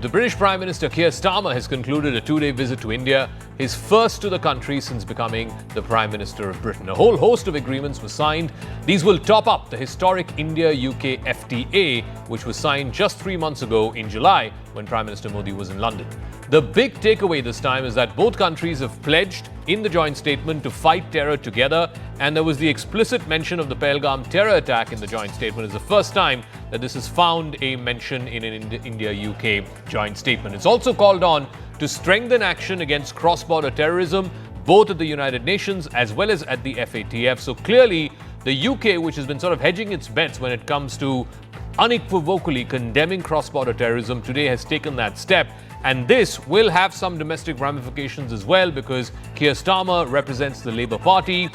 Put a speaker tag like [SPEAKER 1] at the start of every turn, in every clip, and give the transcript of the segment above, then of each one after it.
[SPEAKER 1] The British Prime Minister Keir Starmer has concluded a two-day visit to India, his first to the country since becoming the Prime Minister of Britain. A whole host of agreements were signed. These will top up the historic India-UK FTA, which was signed just 3 months ago in July when Prime Minister Modi was in London. The big takeaway this time is that both countries have pledged in the joint statement to fight terror together, and there was the explicit mention of the Pahalgam terror attack in the joint statement. It's the first time that this has found a mention in an India-UK joint statement. It's also called on to strengthen action against cross-border terrorism, both at the United Nations as well as at the FATF. So clearly, the UK, which has been sort of hedging its bets when it comes to unequivocally condemning cross-border terrorism, today has taken that step. And this will have some domestic ramifications as well, because Keir Starmer represents the Labour Party.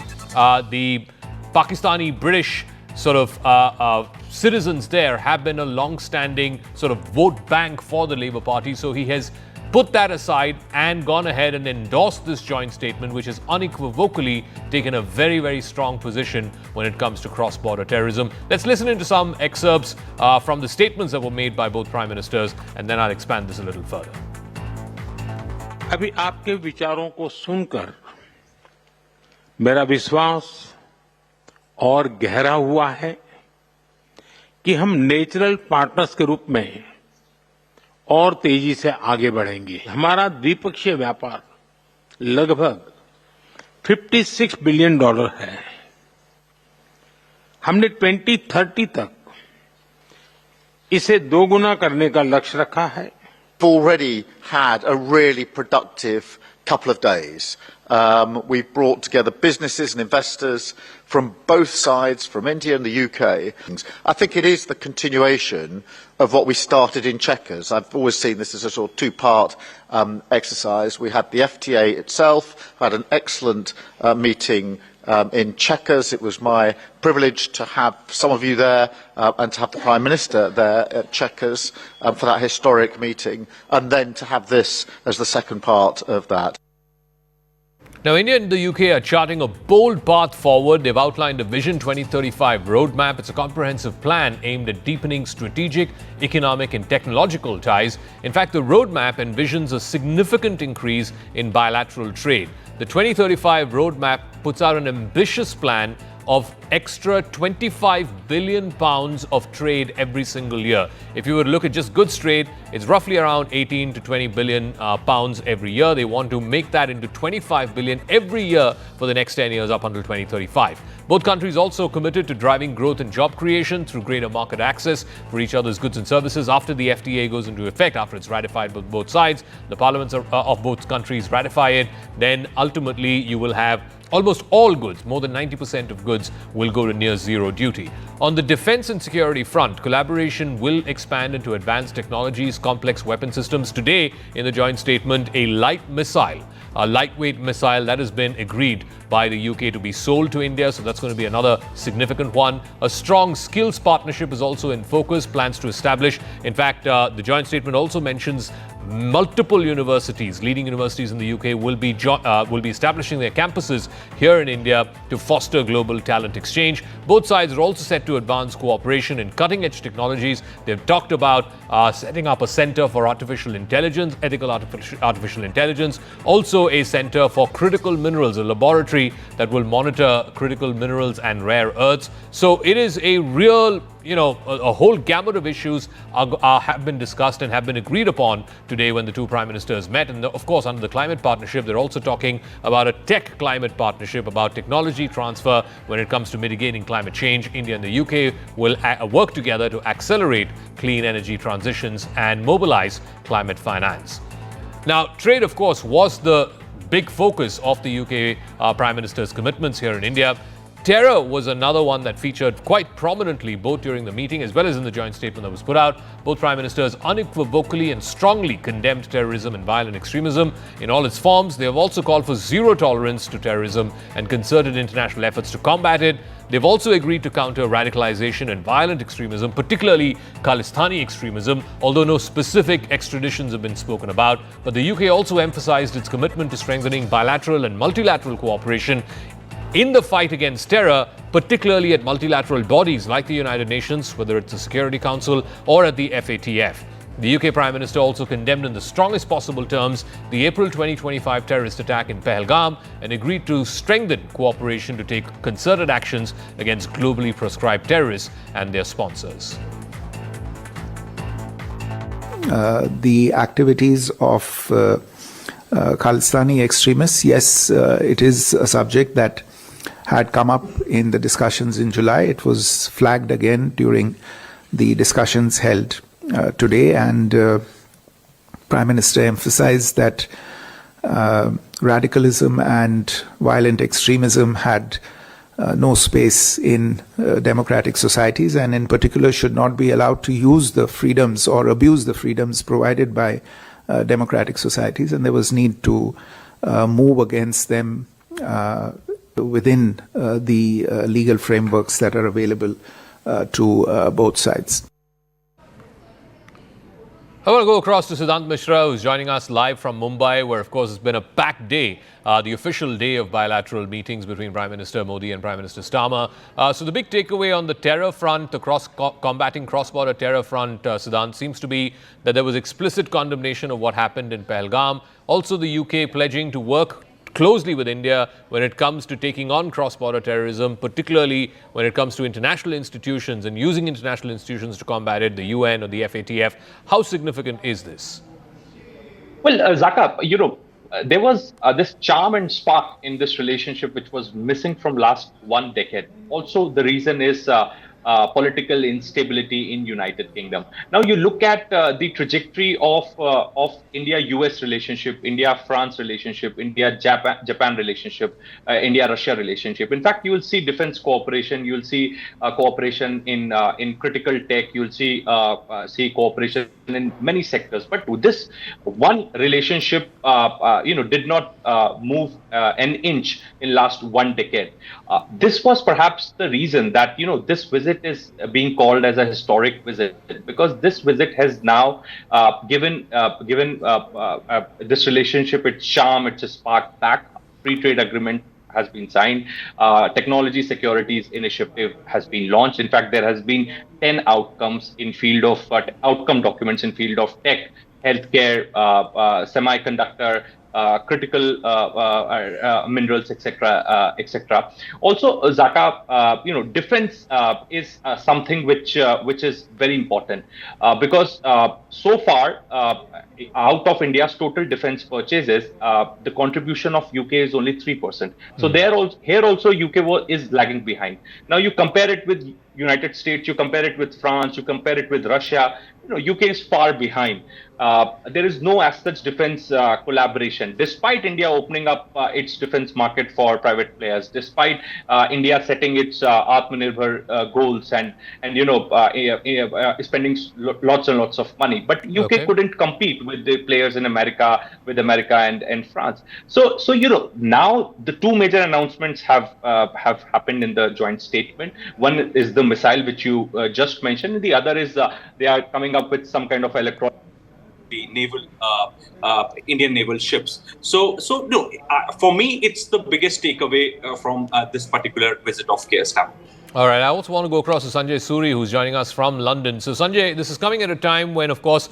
[SPEAKER 1] The Pakistani-British sort of citizens there have been a long-standing sort of vote bank for the Labour Party. So he has put that aside and gone ahead and endorsed this joint statement, which has unequivocally taken a very, very strong position when it comes to cross-border terrorism. Let's listen into some excerpts from the statements that were made by both Prime Ministers, and then I'll expand this a little further.
[SPEAKER 2] अभी आपके विचारों को सुनकर मेरा विश्वास और गहरा हुआ है कि हम नेचुरल पार्टनर्स के रूप में और तेजी से आगे बढ़ेंगे। हमारा द्विपक्षीय व्यापार लगभग $56 बिलियन है। हमने 2030 तक इसे दोगुना करने का लक्ष्य रखा है।
[SPEAKER 3] Already had a really productive couple of days. We've brought together businesses and investors from both sides, from India and the UK. I think it is the continuation of what we started in Chequers. I've always seen this as a sort of two-part exercise. We had the FTA itself, had an excellent meeting in Chequers. It was my privilege to have some of you there and to have the Prime Minister there at Chequers for that historic meeting, and then to have this as the second part of that.
[SPEAKER 1] Now, India and the UK are charting a bold path forward. They've outlined a Vision 2035 roadmap. It's a comprehensive plan aimed at deepening strategic, economic and technological ties. In fact, the roadmap envisions a significant increase in bilateral trade. The 2035 roadmap puts out an ambitious plan of extra £25 billion of trade every single year. If you were to look at just goods trade, it's roughly around 18 to 20 billion pounds every year. They want to make that into 25 billion every year for the next 10 years up until 2035. Both countries also committed to driving growth and job creation through greater market access for each other's goods and services. After the FTA goes into effect, after it's ratified by both sides, the parliaments of both countries ratify it, then ultimately you will have almost all goods, more than 90% of goods, will go to near zero duty. On the defense and security front, collaboration will expand into advanced technologies, complex weapon systems. Today, in the joint statement, a lightweight missile that has been agreed by the UK to be sold to India, so that's going to be another significant one. A strong skills partnership is also in focus, plans to establish. In fact, the joint statement also mentions multiple universities, leading universities in the UK will be establishing their campuses here in India to foster global talent exchange. Both sides are also set to advance cooperation in cutting-edge technologies. They've talked about setting up a center for artificial intelligence, ethical artificial intelligence, also a center for critical minerals, a laboratory that will monitor critical minerals and rare earths. So it is a real, a whole gamut of issues have been discussed and have been agreed upon today when the two prime ministers met. And of course, under the climate partnership, they're also talking about a tech climate partnership, about technology transfer when it comes to mitigating climate change. India and the UK will work together to accelerate clean energy transitions and mobilize climate finance. Now, trade, of course, was the big focus of the UK Prime Minister's commitments here in India. Terror was another one that featured quite prominently both during the meeting as well as in the joint statement that was put out. Both Prime Ministers unequivocally and strongly condemned terrorism and violent extremism in all its forms. They have also called for zero tolerance to terrorism and concerted international efforts to combat it. They've also agreed to counter radicalization and violent extremism, particularly Khalistani extremism, although no specific extraditions have been spoken about. But the UK also emphasized its commitment to strengthening bilateral and multilateral cooperation in the fight against terror, particularly at multilateral bodies like the United Nations, whether it's the Security Council or at the FATF. The UK Prime Minister also condemned in the strongest possible terms the April 2025 terrorist attack in Pahalgam and agreed to strengthen cooperation to take concerted actions against globally proscribed terrorists and their sponsors.
[SPEAKER 4] The activities of Khalistani extremists, yes, it is a subject that had come up in the discussions in July. It was flagged again during the discussions held today, and Prime Minister emphasized that radicalism and violent extremism had no space in democratic societies, and in particular should not be allowed to use the freedoms or abuse the freedoms provided by democratic societies, and there was need to move against them within the legal frameworks that are available to both sides.
[SPEAKER 1] I want to go across to Siddhant Mishra, who's joining us live from Mumbai, where, of course, it's been a packed day, the official day of bilateral meetings between Prime Minister Modi and Prime Minister Starmer. So the big takeaway on the terror front, the combating cross-border terror front, Siddhant, seems to be that there was explicit condemnation of what happened in Pahalgam. Also, the UK pledging to work closely with India when it comes to taking on cross-border terrorism, particularly when it comes to international institutions and using international institutions to combat it, the UN or the FATF. How significant is this?
[SPEAKER 5] Well, Zakka, there was this charm and spark in this relationship which was missing from last 1 decade. Also, the reason is political instability in United Kingdom. Now you look at the trajectory of India-US relationship, India-France relationship, India-Japan relationship, India-Russia relationship. In fact, you will see defense cooperation, you will see cooperation in critical tech, you will see cooperation in many sectors. But this one relationship, did not move an inch in last 1 decade. This was perhaps the reason that this visit is being called as a historic visit, because this visit has now given this relationship its charm, its spark back. Free trade agreement has been signed. Technology Securities Initiative has been launched. In fact, there has been 10 outcomes in field of outcome documents in field of tech, healthcare, semiconductor, critical minerals, etc., etc. Also, Zakka, defense is something which is very important because so far, out of India's total defense purchases, the contribution of UK is only 3%. So here also UK is lagging behind. Now you compare it with United States, you compare it with France, you compare it with Russia. UK is far behind. There is no as such defense collaboration, despite India opening up its defense market for private players, despite India setting its Atmanirbhar goals and spending lots and lots of money. But UK couldn't compete with the players in America, and France. So now the two major announcements have happened in the joint statement. One is the missile which you just mentioned, and the other is they are coming up with some kind of electronic the naval Indian naval ships. So no, for me, it's the biggest takeaway from this particular visit of Keir Starmer.
[SPEAKER 1] All right, I also want to go across to Sanjay Suri, who's joining us from London. So, Sanjay, this is coming at a time when, of course,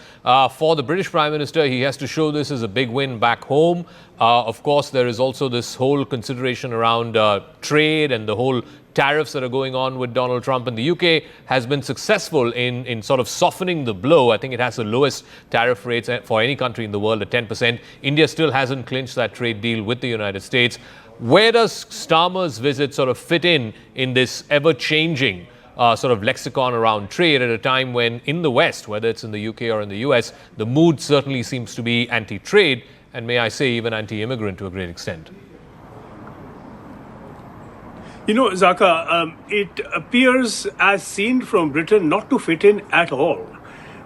[SPEAKER 1] for the British Prime Minister, he has to show this as a big win back home. Of course, there is also this whole consideration around trade and the whole tariffs that are going on with Donald Trump. And the UK has been successful in sort of softening the blow. I think it has the lowest tariff rates for any country in the world at 10%. India still hasn't clinched that trade deal with the United States. Where does Starmer's visit sort of fit in this ever-changing sort of lexicon around trade at a time when in the West, whether it's in the UK or in the US, the mood certainly seems to be anti-trade and, may I say, even anti-immigrant to a great extent?
[SPEAKER 6] Zakka, it appears as seen from Britain not to fit in at all.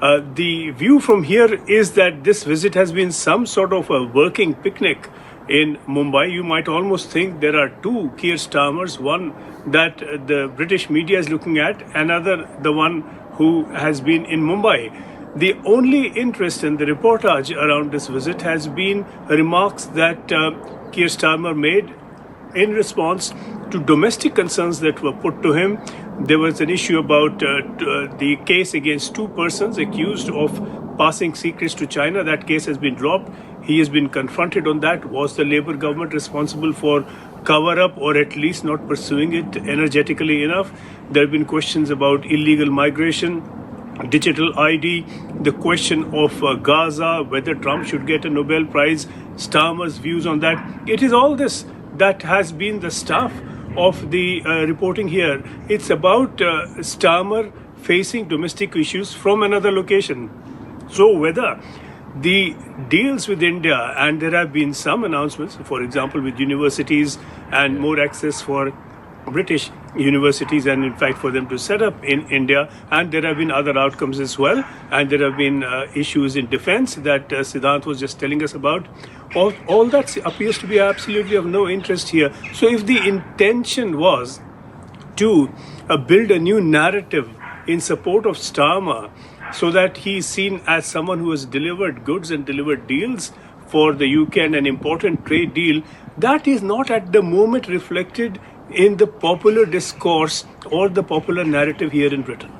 [SPEAKER 6] The view from here is that this visit has been some sort of a working picnic in Mumbai. You might almost think there are two Keir Starmers, one that the British media is looking at, another the one who has been in Mumbai. The only interest in the reportage around this visit has been remarks that Keir Starmer made in response to domestic concerns that were put to him. There was an issue about the case against two persons accused of passing secrets to China. That case has been dropped. He has been confronted on that. Was the Labour government responsible for cover-up or at least not pursuing it energetically enough? There have been questions about illegal migration, digital ID, the question of Gaza, whether Trump should get a Nobel Prize, Starmer's views on that. It is all this that has been the stuff of the reporting here. It's about Starmer facing domestic issues from another location. So whether the deals with India, and there have been some announcements, for example, with universities and more access for British universities, and in fact for them to set up in India, and there have been other outcomes as well, and there have been issues in defense that Siddhant was just telling us about. All that appears to be absolutely of no interest here. So if the intention was to build a new narrative in support of Starmer, so that he is seen as someone who has delivered goods and delivered deals for the UK and an important trade deal, that is not at the moment reflected in the popular discourse or the popular narrative here in Britain.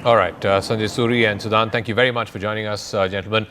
[SPEAKER 1] All right, Sanjay Suri and Siddhant, thank you very much for joining us, gentlemen.